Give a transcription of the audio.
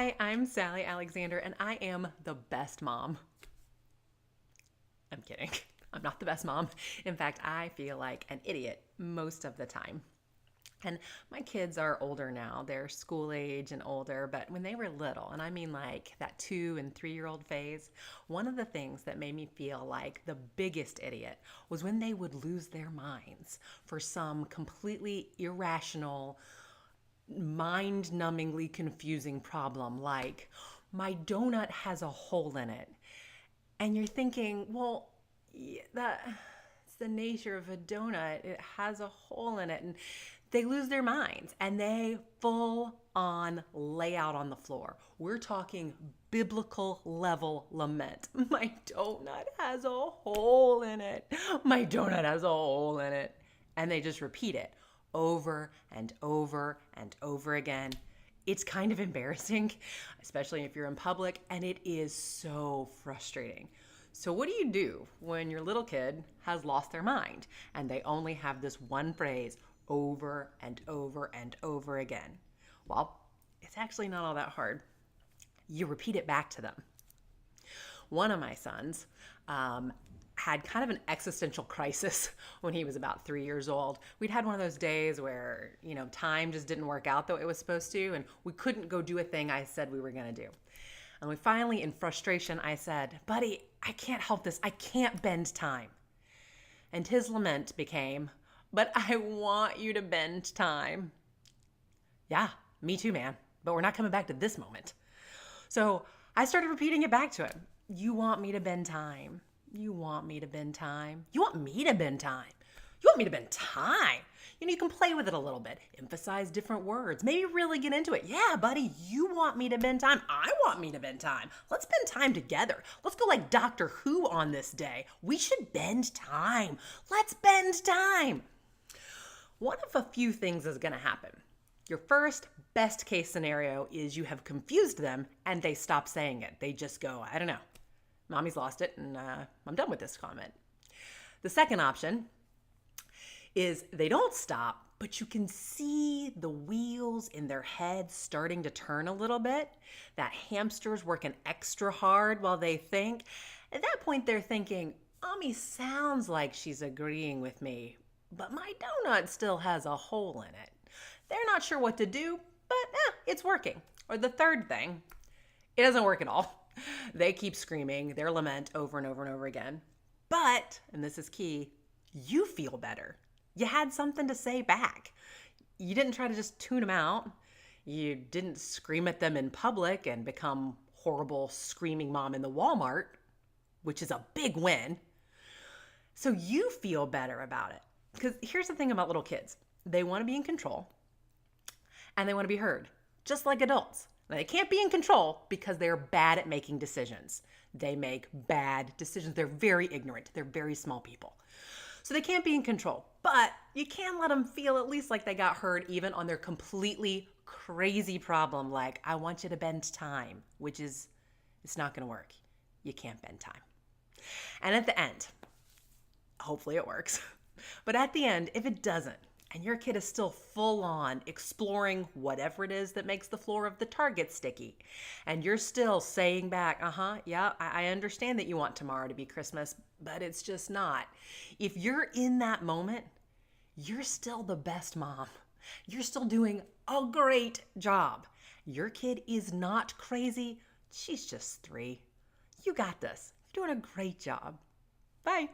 Hi, I'm Sally Alexander, and I am the best mom. I'm kidding. I'm not the best mom. In fact, I feel like an idiot most of the time. And my kids are older now. They're school age and older, but when they were little, and I mean like that 2 and 3 year old phase, one of the things that made me feel like the biggest idiot was when they would lose their minds for some completely irrational, mind numbingly confusing problem like, my donut has a hole in it. And you're thinking, well, it's the nature of a donut. It has a hole in it. And they lose their minds and they full on lay out on the floor. We're talking biblical level lament. My donut has a hole in it. My donut has a hole in it. And they just repeat it over and over and over again. It's kind of embarrassing, especially if you're in public, and it is so frustrating. So, what do you do when your little kid has lost their mind and they only have this one phrase over and over and over again? Well, it's actually not all that hard. You repeat it back to them. One of my sons had kind of an existential crisis when he was about 3 years old. We'd had one of those days where, time just didn't work out the way it was supposed to, and we couldn't go do a thing I said we were going to do. And we finally, in frustration, I said, buddy, I can't help this. I can't bend time. And his lament became, but I want you to bend time. Yeah, me too, man. But we're not coming back to this moment. So I started repeating it back to him. You want me to bend time. You want me to bend time. You want me to bend time. You want me to bend time. You can play with it a little bit. Emphasize different words. Maybe really get into it. Yeah, buddy, you want me to bend time. I want me to bend time. Let's bend time together. Let's go like Doctor Who on this day. We should bend time. Let's bend time. One of a few things is going to happen. Your first best case scenario is you have confused them and they stop saying it. They just go, I don't know. Mommy's lost it and I'm done with this comment. The second option is they don't stop, but you can see the wheels in their head starting to turn a little bit. That hamster's working extra hard while they think. At that point, they're thinking, Mommy sounds like she's agreeing with me, but my donut still has a hole in it. They're not sure what to do, but it's working. Or the third thing, it doesn't work at all. They keep screaming their lament over and over and over again. But, and this is key, you feel better. You had something to say back. You didn't try to just tune them out. You didn't scream at them in public and become horrible screaming mom in the Walmart, which is a big win. So you feel better about it. Because here's the thing about little kids. They want to be in control and they want to be heard, just like adults. They can't be in control because they're bad at making decisions. They make bad decisions. They're very ignorant. They're very small people. So they can't be in control, but you can let them feel at least like they got heard even on their completely crazy problem, like, I want you to bend time, which is, it's not going to work. You can't bend time. And at the end, hopefully it works, but at the end, if it doesn't, and your kid is still full on exploring whatever it is that makes the floor of the Target sticky, and you're still saying back, yeah, I understand that you want tomorrow to be Christmas, but it's just not. If you're in that moment, you're still the best mom. You're still doing a great job. Your kid is not crazy. She's just 3. You got this. You're doing a great job. Bye.